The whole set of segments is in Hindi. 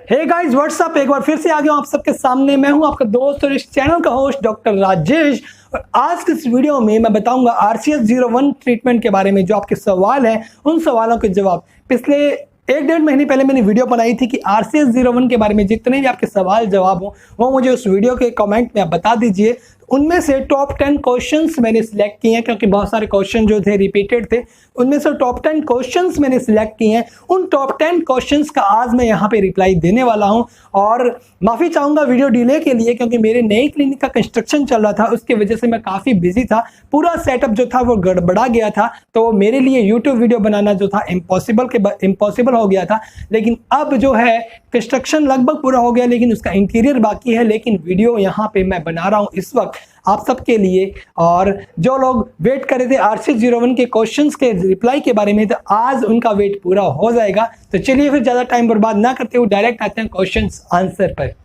हे गाइस व्हाट्सअप, एक बार फिर से आ गया हूं आप सबके सामने। मैं हूं आपका दोस्त और इस चैनल का होस्ट डॉक्टर राजेश। और आज के इस वीडियो में मैं बताऊंगा RCS01 ट्रीटमेंट के बारे में। जो आपके सवाल हैं उन सवालों के जवाब। पिछले 1-1.5 महीने पहले मैंने वीडियो बनाई थी कि RCS01 के बारे में जितने भी आपके सवाल जवाब हो वो मुझे उस वीडियो के कमेंट में आप बता दीजिए। उनमें से टॉप 10 क्वेश्चंस मैंने सिलेक्ट किए हैं, क्योंकि बहुत सारे क्वेश्चन जो थे रिपीटेड थे। उनमें से टॉप 10 क्वेश्चंस मैंने सिलेक्ट किए हैं। उन टॉप 10 क्वेश्चंस का आज मैं यहाँ पे रिप्लाई देने वाला हूँ। और माफ़ी चाहूँगा वीडियो डिले के लिए, क्योंकि मेरे नई क्लिनिक का कंस्ट्रक्शन चल रहा था, उसकी वजह से मैं काफ़ी बिजी था। पूरा सेटअप जो था वो गड़बड़ा गया था, तो मेरे लिए यूट्यूब वीडियो बनाना जो था इम्पॉसिबल हो गया था। लेकिन अब जो है कंस्ट्रक्शन लगभग पूरा हो गया, लेकिन उसका इंटीरियर बाकी है। लेकिन वीडियो यहाँ पे मैं बना रहा हूँ इस वक्त आप सबके लिए। और जो लोग वेट कर रहे थे RCS01 के क्वेश्चंस के रिप्लाई के बारे में, तो आज उनका वेट पूरा हो जाएगा। तो चलिए फिर ज़्यादा टाइम बर्बाद ना करते हुए डायरेक्ट आते हैं क्वेश्चंस आंसर पर।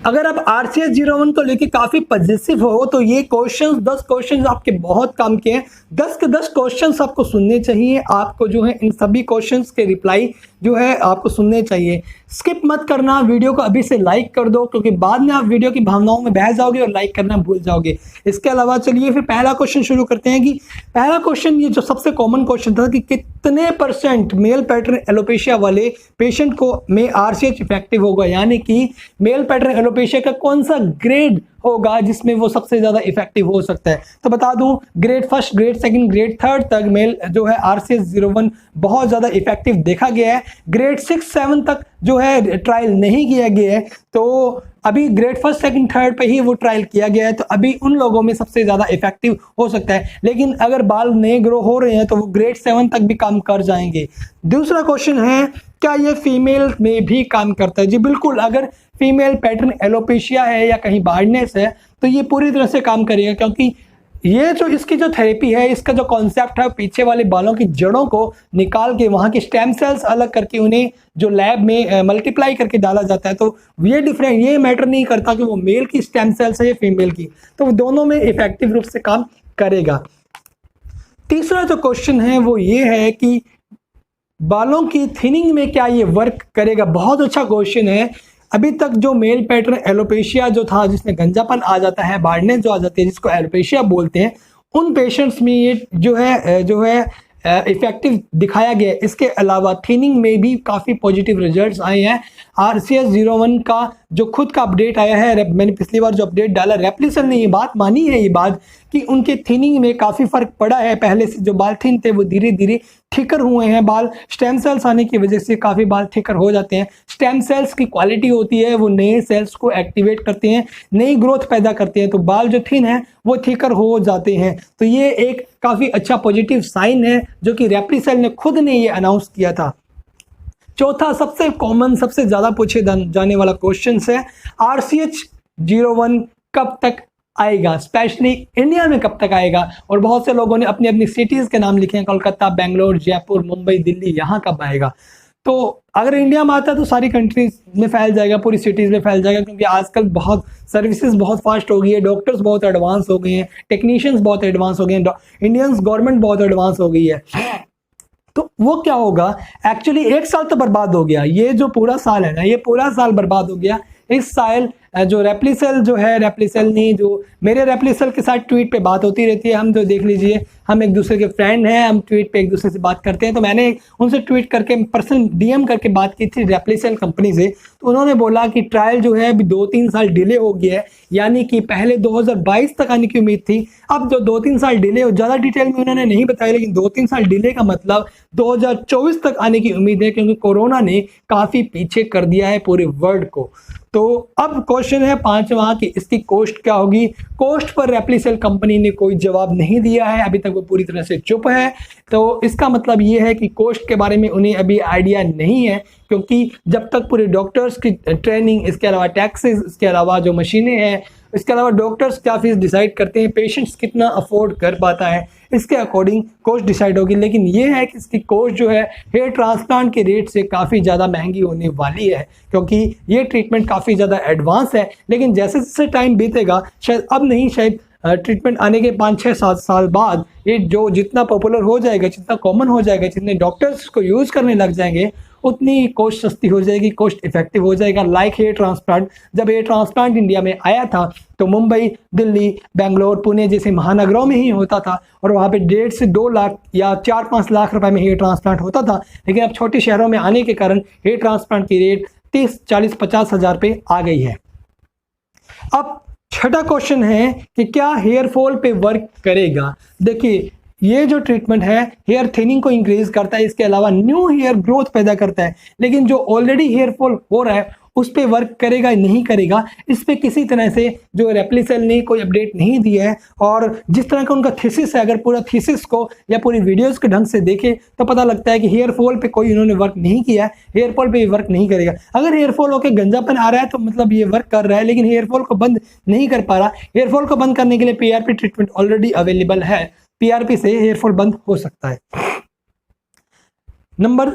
अगर आप RCS01 को लेके काफ़ी पॉजिटिव हो तो ये क्वेश्चंस 10 क्वेश्चंस आपके बहुत काम के हैं। 10 के 10 क्वेश्चंस आपको सुनने चाहिए। आपको जो है इन सभी क्वेश्चंस के रिप्लाई जो है आपको सुनने चाहिए। स्किप मत करना, वीडियो को अभी से लाइक कर दो, क्योंकि बाद में आप वीडियो की भावनाओं में बह जाओगे और लाइक करना भूल जाओगे। इसके अलावा चलिए फिर पहला क्वेश्चन शुरू करते हैं। कि पहला क्वेश्चन ये जो सबसे कॉमन क्वेश्चन था कि कितने % मेल पैटर्न एलोपेशिया वाले पेशेंट को में RCH इफेक्टिव होगा, यानी कि मेल पैटर्न एलोपेशिया का कौन सा ग्रेड होगा जिसमें वो सबसे ज़्यादा इफेक्टिव हो सकता है। तो बता दूं, ग्रेड 1, ग्रेड 2, ग्रेड 3 तक मेल जो है RCS01 बहुत ज़्यादा इफेक्टिव देखा गया है। ग्रेड 6-7 तक जो है ट्रायल नहीं किया गया है, तो अभी ग्रेड 1, 2, 3 पे ही वो ट्रायल किया गया है। तो अभी उन लोगों में सबसे ज़्यादा इफेक्टिव हो सकता है। लेकिन अगर बाल नए ग्रो हो रहे हैं तो वो ग्रेड 7 तक भी काम कर जाएंगे। दूसरा क्वेश्चन है, क्या ये फीमेल में भी काम करता है? जी बिल्कुल, अगर फीमेल पैटर्न एलोपेशिया है या कहीं बार्डनेस है तो ये पूरी तरह से काम करेगा, क्योंकि ये जो इसकी जो थेरेपी है, इसका जो कॉन्सेप्ट है, पीछे वाले बालों की जड़ों को निकाल के वहाँ के स्टेम सेल्स अलग करके उन्हें जो लैब में मल्टीप्लाई करके डाला जाता है। तो ये मैटर नहीं करता कि वो मेल की स्टेम सेल्स है या फीमेल की, तो वो दोनों में इफेक्टिव रूप से काम करेगा। तीसरा जो क्वेश्चन है वो ये है कि बालों की थिनिंग में क्या ये वर्क करेगा? बहुत अच्छा क्वेश्चन है। अभी तक जो मेल पैटर्न एलोपेशिया जो था, जिसमें गंजापन आ जाता है, बार्डनेस जो आ जाती है, जिसको एलोपेशिया बोलते हैं, उन पेशेंट्स में ये जो है इफेक्टिव दिखाया गया है। इसके अलावा थिनिंग में भी काफ़ी पॉजिटिव रिजल्ट्स आए हैं। RCS01 का जो खुद का अपडेट आया है, मैंने पिछली बार जो अपडेट डाला, रेप्लिसन ने ये बात मानी है, ये बात कि उनके थिनिंग में काफ़ी फ़र्क पड़ा है। पहले से जो बाल थिन थे वो धीरे धीरे थिकर हुए हैं। बाल स्टेम सेल्स आने की वजह से काफ़ी बाल थिकर हो जाते हैं। स्टेम सेल्स की क्वालिटी होती है, वो नए सेल्स को एक्टिवेट करते हैं, नई ग्रोथ पैदा करते हैं, तो बाल जो थिन है वो थिकर हो जाते हैं। तो ये एक काफ़ी अच्छा पॉजिटिव साइन है जो कि रेप्लिसेल ने खुद ने ये अनाउंस किया था। चौथा सबसे कॉमन, सबसे ज़्यादा पूछे जाने वाला क्वेश्चन है, RCS01 कब तक आएगा, स्पेशली इंडिया में कब तक आएगा? और बहुत से लोगों ने अपनी अपनी सिटीज़ के नाम लिखे हैं, कोलकाता, बेंगलोर, जयपुर, मुंबई, दिल्ली, यहाँ कब आएगा? तो अगर इंडिया में आता है तो सारी कंट्रीज में फैल जाएगा, पूरी सिटीज़ में फैल जाएगा, क्योंकि आजकल बहुत सर्विसेज बहुत फास्ट हो गई है, डॉक्टर्स बहुत एडवांस हो गए हैं, टेक्नीशियंस बहुत एडवांस हो गए हैं, इंडियंस गवर्नमेंट बहुत एडवांस हो गई है। तो वो क्या होगा, एक्चुअली 1 साल तो बर्बाद हो गया। ये जो पूरा साल है ना, ये पूरा साल बर्बाद हो गया। इस साल जो रेप्लिसेल जो है, रेप्लिसेल ने जो मेरे रेप्लिसेल के साथ ट्वीट पे बात होती रहती है, हम तो देख लीजिए, हम एक दूसरे के फ्रेंड हैं, हम ट्वीट पे एक दूसरे से बात करते हैं। तो मैंने उनसे ट्वीट करके पर्सनल DM करके बात की थी रेप्लिसेल कंपनी से। तो उन्होंने बोला कि ट्रायल जो है अभी 2-3 साल डिले हो गया है, यानी कि पहले 2022 तक आने की उम्मीद थी, अब जो 2-3 साल डिले हो, ज़्यादा डिटेल में उन्होंने नहीं बताया, लेकिन 2-3 साल डिले का मतलब 2024 तक आने की उम्मीद है, क्योंकि कोरोना ने काफ़ी पीछे कर दिया है पूरे वर्ल्ड को। तो अब क्वेश्चन है 5वां कि इसकी कॉस्ट क्या होगी। कॉस्ट पर रेप्लिसेल कंपनी ने कोई जवाब नहीं दिया है, अभी तक वो पूरी तरह से चुप है। तो इसका मतलब ये है कि कॉस्ट के बारे में उन्हें अभी आइडिया नहीं है, क्योंकि जब तक पूरे डॉक्टर्स की ट्रेनिंग, इसके अलावा टैक्सेस, इसके अलावा जो मशीनें हैं, इसके अलावा डॉक्टर्स क्या फीस डिसाइड करते हैं, पेशेंट्स कितना अफोर्ड कर पाता है, इसके अकॉर्डिंग कॉस्ट डिसाइड होगी। लेकिन ये है कि इसकी कॉस्ट जो है हेयर ट्रांसप्लांट के रेट से काफ़ी ज़्यादा महंगी होने वाली है, क्योंकि ये ट्रीटमेंट काफ़ी ज़्यादा एडवांस है। लेकिन जैसे जैसे टाइम बीतेगा, शायद अब नहीं, शायद ट्रीटमेंट आने के 5-6-7 साल बाद ये जो जितना पॉपुलर हो जाएगा, जितना कॉमन हो जाएगा, जितने डॉक्टर्स इसको यूज़ करने लग जाएंगे, उतनी कॉस्ट सस्ती हो जाएगी, कॉस्ट इफेक्टिव हो जाएगा। लाइक हेयर ट्रांसप्लांट, जब हेयर ट्रांसप्लांट इंडिया में आया था तो मुंबई, दिल्ली, बेंगलोर, पुणे जैसे महानगरों में ही होता था और वहाँ पे 1.5 से 2 लाख या 4-5 लाख रुपए में हेयर ट्रांसप्लांट होता था। लेकिन अब छोटे शहरों में आने के कारण हेयर ट्रांसप्लांट की रेट 30, 40, 50 हज़ार पे आ गई है। अब छठा क्वेश्चन है कि क्या हेयर फॉल पे वर्क करेगा। देखिए, ये जो ट्रीटमेंट है हेयर थिनिंग को इंक्रीज करता है, इसके अलावा न्यू हेयर ग्रोथ पैदा करता है। लेकिन जो ऑलरेडी हेयर फॉल हो रहा है उस पर वर्क करेगा नहीं करेगा, इस पर किसी तरह से जो रेप्लिसेल ने कोई अपडेट नहीं दिया है। और जिस तरह का उनका थीसिस है, अगर पूरा थीसिस को या पूरी वीडियोस के ढंग से देखे तो पता लगता है कि हेयर फॉल पे कोई इन्होंने वर्क नहीं किया है, हेयर फॉल पे ये वर्क नहीं करेगा। अगर हेयर फॉल होकर गंजापन आ रहा है तो मतलब ये वर्क कर रहा है, लेकिन हेयर फॉल को बंद नहीं कर पा रहा। हेयर फॉल को बंद करने के लिए पीआरपी ट्रीटमेंट ऑलरेडी अवेलेबल है, पीआरपी से हेयर फॉल बंद हो सकता है। नंबर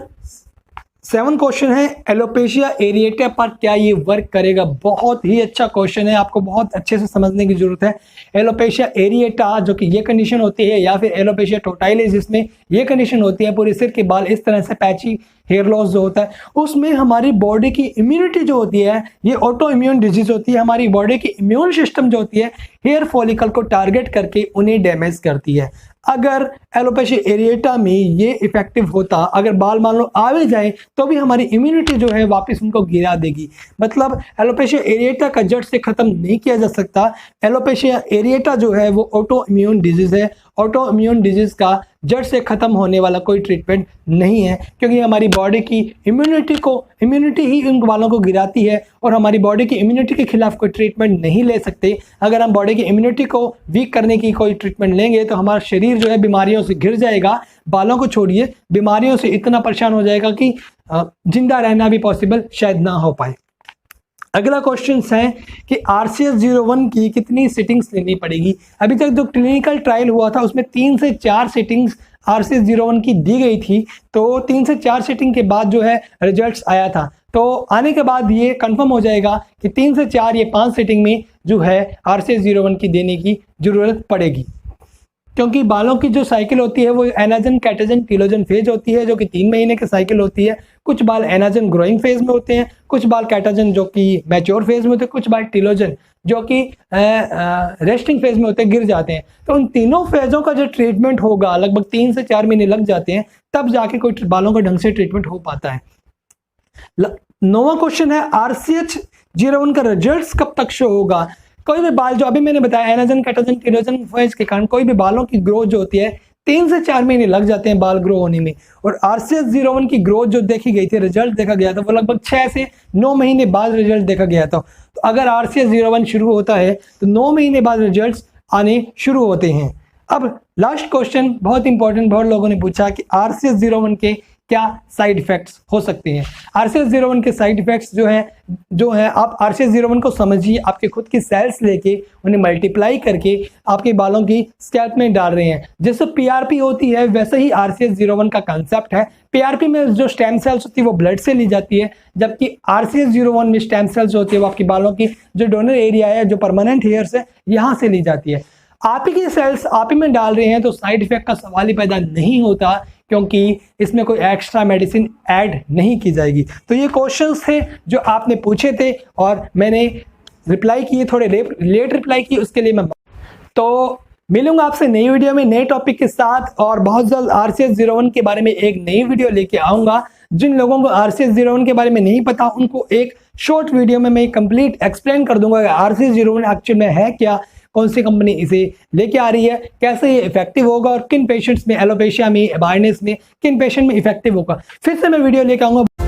7 क्वेश्चन है एलोपेशिया एरिएटा पर क्या ये वर्क करेगा। बहुत ही अच्छा क्वेश्चन है, आपको बहुत अच्छे से समझने की जरूरत है। एलोपेशिया एरिएटा जो कि ये कंडीशन होती है, या फिर एलोपेशिया टोटाइलिस जिसमें ये कंडीशन होती है, पूरे सिर के बाल इस तरह से पैची हेयर लॉस जो होता है, उसमें हमारी बॉडी की इम्यूनिटी जो होती है, ये ऑटो इम्यून डिजीज होती है। हमारी बॉडी की इम्यून सिस्टम जो होती है हेयर फॉलिकल को टारगेट करके उन्हें डैमेज करती है। अगर एलोपेशिया एरिएटा में ये इफेक्टिव होता, अगर बाल मान लो आ भी जाए तो भी हमारी इम्यूनिटी जो है वापस उनको गिरा देगी। मतलब एलोपेशिया एरिएटा का जड़ से खत्म नहीं किया जा सकता। एलोपेशिया एरिएटा जो है वो ऑटो इम्यून डिजीज है। ऑटो इम्यून डिजीज का जड़ से खत्म होने वाला कोई ट्रीटमेंट नहीं है, क्योंकि हमारी बॉडी की इम्यूनिटी ही उन बालों को गिराती है और हमारी बॉडी की इम्यूनिटी के खिलाफ कोई ट्रीटमेंट नहीं ले सकते। अगर हम बॉडी की इम्यूनिटी को वीक करने की कोई ट्रीटमेंट लेंगे तो हमारा शरीर जो है बीमारियों से घिर जाएगा। बालों को छोड़िए, बीमारियों से इतना परेशान हो जाएगा कि जिंदा रहना भी पॉसिबल शायद ना हो पाए। अगला क्वेश्चन है कि RCS 01 की कितनी सिटिंग्स लेनी पड़ेगी। अभी तक जो क्लिनिकल ट्रायल हुआ था उसमें 3 से 4 सिटिंग्स RCS 01 की दी गई थी, तो 3 से 4 सिटिंग के बाद जो है रिजल्ट्स आया था। तो आने के बाद ये कंफर्म हो जाएगा कि 3 से 4 ये 5 सिटिंग में जो है RCS 01 की देने की जरूरत पड़ेगी, क्योंकि बालों की जो साइकिल होती है वो एनाजन, कैटाजन, टीलोजन फेज होती है, जो कि 3 महीने की साइकिल होती है। कुछ बाल एनाजन ग्रोइंग फेज में होते हैं, कुछ बाल कैटाजन जो कि मैच्योर फेज में होते हैं, कुछ बाल टीलोजन जो कि रेस्टिंग फेज में होते हैं, गिर जाते हैं। तो उन तीनों फेजों का जो ट्रीटमेंट होगा लगभग 3 से 4 महीने लग जाते हैं, तब जाके कोई बालों का ढंग से ट्रीटमेंट हो पाता है। 9वां क्वेश्चन है RCS 01 का रिजल्ट कब तक शो होगा। कोई भी बाल, जो अभी मैंने बताया एनाजन, कैटाजन, टीलोजन फेज के कारण कोई भी बालों की ग्रोथ जो होती है 3 से 4 महीने लग जाते हैं बाल ग्रो होने में। और RCS 01 की ग्रोथ जो देखी गई थी, रिजल्ट देखा गया था, वो लगभग 6 से 9 महीने बाद रिजल्ट देखा गया था। तो अगर RCS 01 शुरू होता है तो 9 महीने बाद रिजल्ट आने शुरू होते हैं। अब लास्ट क्वेश्चन बहुत इंपॉर्टेंट, बहुत लोगों ने पूछा कि RCS 01 के क्या साइड इफेक्ट्स हो सकते हैं। RCS 01 के साइड इफेक्ट्स जो है आप RCS 01 को समझिए, आपके खुद की सेल्स लेके उन्हें मल्टीप्लाई करके आपके बालों की स्कैल्प में डाल रहे हैं। जैसे पीआरपी होती है वैसे ही RCS 01 का कंसेप्ट है। पीआरपी में जो स्टेम सेल्स होती है वो ब्लड से ली जाती है, जबकि RCS 01 में स्टेम सेल्स होती है वो आपकी बालों की जो डोनर एरिया है, जो परमानेंट हेयर्स है, यहाँ से ली जाती है। आप ही की सेल्स आप ही में डाल रहे हैं तो साइड इफेक्ट का सवाल ही पैदा नहीं होता, क्योंकि इसमें कोई एक्स्ट्रा मेडिसिन ऐड नहीं की जाएगी। तो ये क्वेश्चंस थे जो आपने पूछे थे और मैंने रिप्लाई किए, थोड़े लेट रिप्लाई किए, उसके लिए मैं तो मिलूंगा आपसे नई वीडियो में नए टॉपिक के साथ, और बहुत जल्द RCS 01 के बारे में एक नई वीडियो लेके आऊंगा। जिन लोगों को RCS 01 के बारे में नहीं पता उनको एक शॉर्ट वीडियो में मैं कंप्लीट एक्सप्लेन कर दूंगा कि RCS 01 एक्चुअल में है क्या, कौन सी कंपनी इसे लेके आ रही है, कैसे ये इफेक्टिव होगा और किन पेशेंट्स में, एलोपेशिया में, बार्नेस में किन पेशेंट में इफेक्टिव होगा। फिर से मैं वीडियो लेके आऊंगा।